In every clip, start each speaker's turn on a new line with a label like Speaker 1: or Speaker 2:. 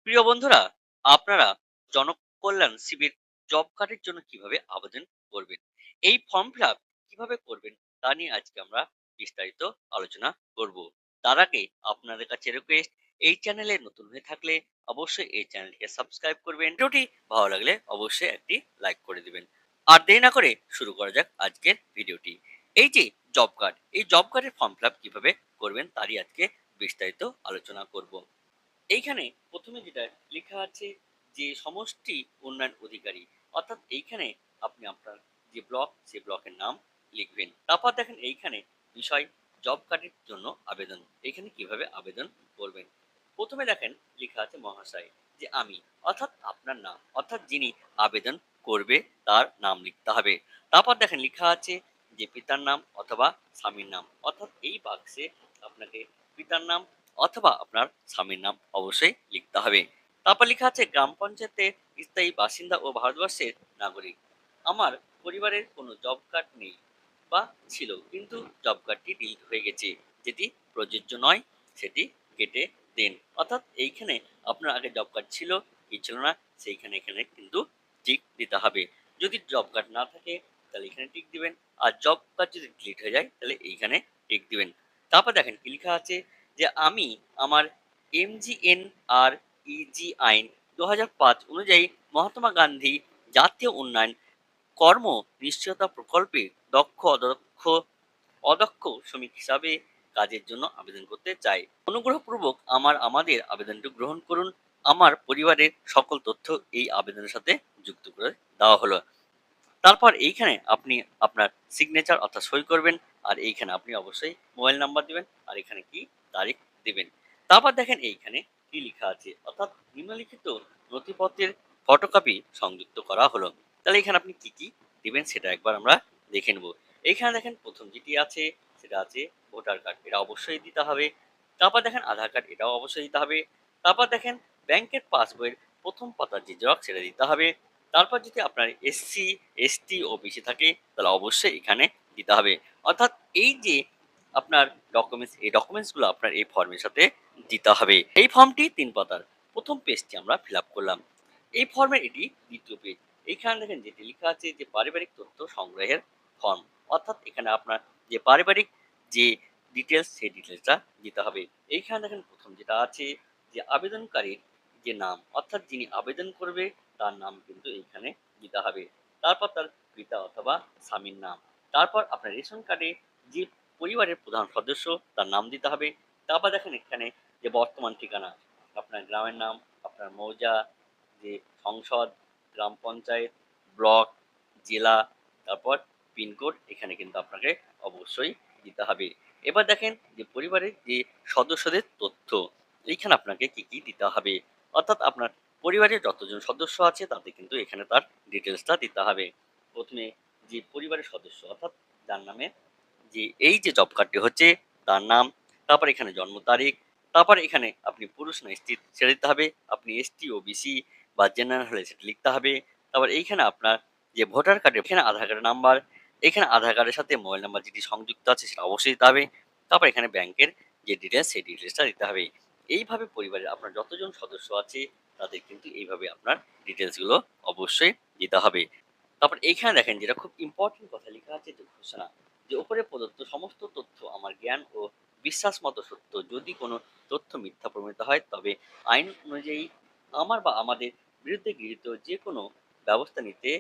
Speaker 1: প্রিয় বন্ধুরা, আপনারা জনকল্যাণ শিবির জব কার্ডের জন্য কিভাবে আবেদন করবেন, এই ফর্ম ফিল আপ কিভাবে করবেন, তা নিয়ে আজকে আমরা বিস্তারিত আলোচনা করব। তার আগে আপনাদের কাছে রিকোয়েস্ট, এই চ্যানেলে নতুন হয়ে থাকলে অবশ্যই এই চ্যানেলটিকে সাবস্ক্রাইব করবেন। ভিডিওটি ভালো লাগলে অবশ্যই একটি লাইক করে দিবেন। আর দেরি না করে শুরু করা যাক আজকের ভিডিওটি। এই যে জব কার্ড, এই জব কার্ডের ফর্ম ফিল আপ কিভাবে করবেন তারই আজকে বিস্তারিত আলোচনা করব। এইখানে প্রথমে যেটা লেখা আছে যে সমষ্টি উন্নয়ন অধিকারী, অর্থাৎ এইখানে আপনি আপনার যে ব্লক, সে ব্লকের নাম লিখবেন। তারপর দেখেন এইখানে বিষয় জব কার্ডের জন্য আবেদন, এখানে কিভাবে আবেদন করবেন। প্রথমে দেখেন লেখা আছে মহাশয়, যে আমি, অর্থাৎ আপনার নাম, অর্থাৎ যিনি আবেদন করবে তার নাম লিখতে হবে। তারপর দেখেন লেখা আছে যে পিতার নাম অথবা স্বামীর নাম, অর্থাৎ এই বাক্সে আপনাকে পিতার নাম অথবা আপনার স্বামীর নাম অবশ্যই লিখতে হবে। তারপর লেখা আছে গ্রাম পঞ্চায়েতের স্থায়ী বাসিন্দা ও ভারতবর্ষের নাগরিক। আমার পরিবারের কোনো জব কার্ড নেই বা ছিল, কিন্তু জব কার্ডটি ডিলিট হয়ে গেছে, যেটি প্রযোজ্য নয়, সেটি কেটে দিন। অর্থাৎ এইখানে আপনার আগে জব কার্ড ছিল কি ছিল না, সেইখানে এখানে কিন্তু টিক দিতে হবে। যদি জব কার্ড না থাকে তাহলে এখানে টিক দিবেন, আর জব কার্ড যদি ডিলিট হয়ে যায় তাহলে এইখানে টিক দিবেন। তারপর দেখেন কি লেখা আছে, যে আমি আমার MGNREG আইন 2005 অনুযায়ী মহাত্মা গান্ধী জাতীয় উন্নয়ন কর্ম নিশ্চয়তা প্রকল্পে অদক্ষ শ্রমিক হিসাবে কাজের জন্য আবেদন করতে চাই। অনুগ্রহপূর্বক আমাদের আবেদনটি গ্রহণ করুন। আমার পরিবারের সকল তথ্য এই আবেদনের সাথে যুক্ত করে দেওয়া হলো। তারপর এইখানে আপনি আপনার সিগনেচার অর্থাৎ সই করবেন, আর এইখানে আপনি অবশ্যই মোবাইল নাম্বার দিবেন, আর এখানে কি তারিখ দিবেন। তারপর দেখেন এইখানে কি লেখা আছে, অর্থাৎ নিম্নলিখিত নথিপত্রের ফটোকপি সংযুক্ত করা হলো। তাহলে এখানে আপনি কি কি দিবেন সেটা একবার আমরা দেখে নেব। এইখানে দেখেন প্রথম যেটি আছে সেটা আছে ভোটার কার্ড, এটা অবশ্যই দিতে হবে। তারপর দেখেন আধার কার্ড, এটাও অবশ্যই দিতে হবে। তারপর দেখেন ব্যাংকের পাসবইয়ের প্রথম পাতার যে জেরক্স, সেটা দিতে হবে। তারপর যদি আপনার SC ST OBC থাকে তাহলে অবশ্যই এখানে দিতে হবে। অর্থাৎ এই যে আপনার ডকুমেন্টস, এই ডকুমেন্টসগুলো আপনার এই ফর্মের সাথে দিতে হবে। এই ফর্মটি 3 পাতার, প্রথম পেজটি আমরা ফিল আপ করলাম। এই ফর্মের এটি দ্বিতীয় পেজ। এইখানে দেখেন যেটি লেখা আছে যে পারিবারিক তথ্য সংগ্রহের ফর্ম, অর্থাৎ এখানে আপনার যে পারিবারিক যে ডিটেলস, সেই ডিটেলসটা দিতে হবে। এইখানে দেখেন প্রথম যেটা আছে যে আবেদনকারীর যে নাম, অর্থাৎ যিনি আবেদন করবে তার নাম কিন্তু এইখানে দিতে হবে। তারপর তার পিতা অথবা স্বামীর নাম। তারপর আপনার রেশন কার্ডে যে পরিবারের প্রধান সদস্য তার নাম দিতে হবে। তারপর দেখেন এখানে যে বর্তমান ঠিকানা, আপনার গ্রামের নাম, আপনার মৌজা, যে সংসদ, গ্রাম পঞ্চায়েত, ব্লক, জেলা, তারপর পিনকোড, এখানে কিন্তু আপনাকে অবশ্যই দিতে হবে। এবার দেখেন যে পরিবারের যে সদস্যদের তথ্য, এইখানে আপনাকে কি কি দিতে হবে, অর্থাৎ আপনার পরিবারের যতজন সদস্য আছে তাতে কিন্তু এখানে তার ডিটেলসটা দিতে হবে। প্রথমে যে পরিবারের সদস্য, অর্থাৎ যার নামে যে এই যে জব কার্ডটি হচ্ছে তার নাম, তারপর এখানে জন্ম তারিখ, তারপর এখানে আপনি পুরুষ না স্ত্রী সেটা দিতে হবে, আপনি ST OBC বা জেনারেল হলে সেটা লিখতে হবে। তারপর এইখানে আপনার যে ভোটার কার্ডের, এখানে আধার কার্ডের নাম্বার, এখানে আধার কার্ডের সাথে মোবাইল নাম্বার যেটি সংযুক্ত আছে সেটা অবশ্যই দিতে হবে। তারপর এখানে ব্যাংকের যে ডিটেলস, সেই ডিটেলসটা দিতে হবে। এইভাবে পরিবারের আপনার যতজন সদস্য আছে তাদের কিন্তু এইভাবে আপনার ডিটেলসগুলো অবশ্যই দিতে হবে। তারপর এইখানে দেখেন যেটা খুব ইম্পর্টেন্ট কথা লেখা আছে, যে ঘোষণা, যে উপরে প্রদত্ত সমস্ত তথ্য আমার জ্ঞান ও বিশ্বাস মতো সত্য। যদি কোনো তথ্য মিথ্যা প্রমাণিত হয় তবে আইন অনুযায়ী আমার বা আমাদের বিরুদ্ধে গৃহীত যে কোনো ব্যবস্থা নিতে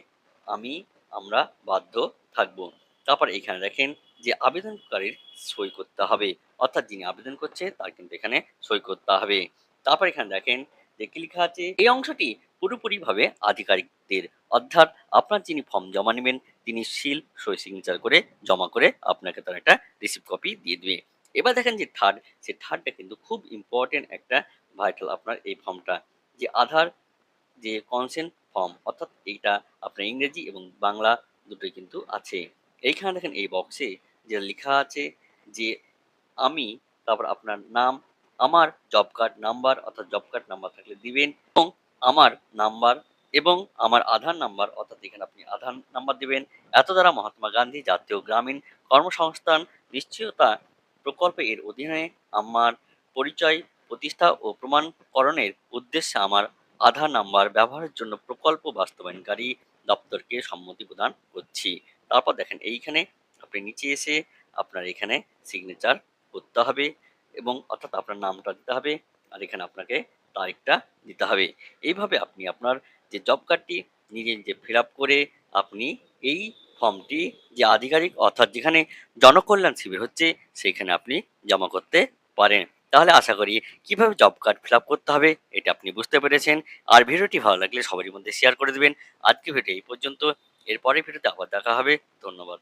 Speaker 1: আমি আমরা বাধ্য থাকব। তারপর এইখানে দেখেন যে আবেদনকারীর সই করতে হবে, অর্থাৎ যিনি আবেদন করছে তার কিন্তু এখানে সই করতে হবে। তারপর এখানে দেখেন যে কি লেখা আছে, এই অংশটি পুরোপুরিভাবে আধিকারিকদের, অর্থাৎ আপনার যিনি ফর্ম জমা নেবেন তিনি সিল সই সিগনেচার করে জমা করে আপনাকে তার একটা রিসিপ্ট কপি দিয়ে দিবে। এবার দেখেন যে থার্ড, সে থার্ডটা কিন্তু খুব ইম্পর্টেন্ট একটা ভাইটাল আপনার এই ফর্মটা, যে আধার যে কনসেন্ট ফর্ম, অর্থাৎ এইটা আপনার ইংরেজি এবং বাংলা দুটোই কিন্তু আছে। এইখানে দেখেন এই বক্সে যে লেখা আছে যে আমি, তারপর আপনার নাম, আমার জব কার্ড নাম্বার, অর্থাৎ জব কার্ড নাম্বার থাকলে দিবেন, এবং আমার নাম্বার এবং আমার আধার নাম্বার, অর্থাৎ এখানে আপনি আধার নাম্বার দিবেন। এত দ্বারা মহাত্মা গান্ধী জাতীয় গ্রামীণ কর্মসংস্থান নিশ্চয়তা প্রকল্পে এর অধীনে আমার পরিচয় প্রতিষ্ঠা ও প্রমাণকরণের উদ্দেশ্যে আমার আধার নাম্বার ব্যবহারের জন্য প্রকল্প বাস্তবায়নকারী দপ্তরকে সম্মতি প্রদান করছি। তারপর দেখেন এইখানে আপনি নিচে এসে আপনার এখানে সিগনেচার করতে হবে এবং অর্থাৎ আপনার নামটা দিতে হবে আর এখানে আপনাকে তারিখটা দিতে হবে। এইভাবে আপনি আপনার যে জব কার্ডটি নিজে নিজে ফিল আপ করে আপনি এই ফর্মটি যে আধিকারিক অর্থাৎ যেখানে জনকল্যাণ শিবির হচ্ছে সেইখানে আপনি জমা করতে পারেন। তাহলে আশা করি কিভাবে জব কার্ড ফিল আপ করতে হবে এটা আপনি বুঝতে পেরেছেন। আর ভিডিওটি ভালো লাগলে সবারই মধ্যে শেয়ার করে দেবেন। আজকে ভিডিও এই পর্যন্ত। এর পরের ভিডিওতে আবার দেখা হবে। ধন্যবাদ।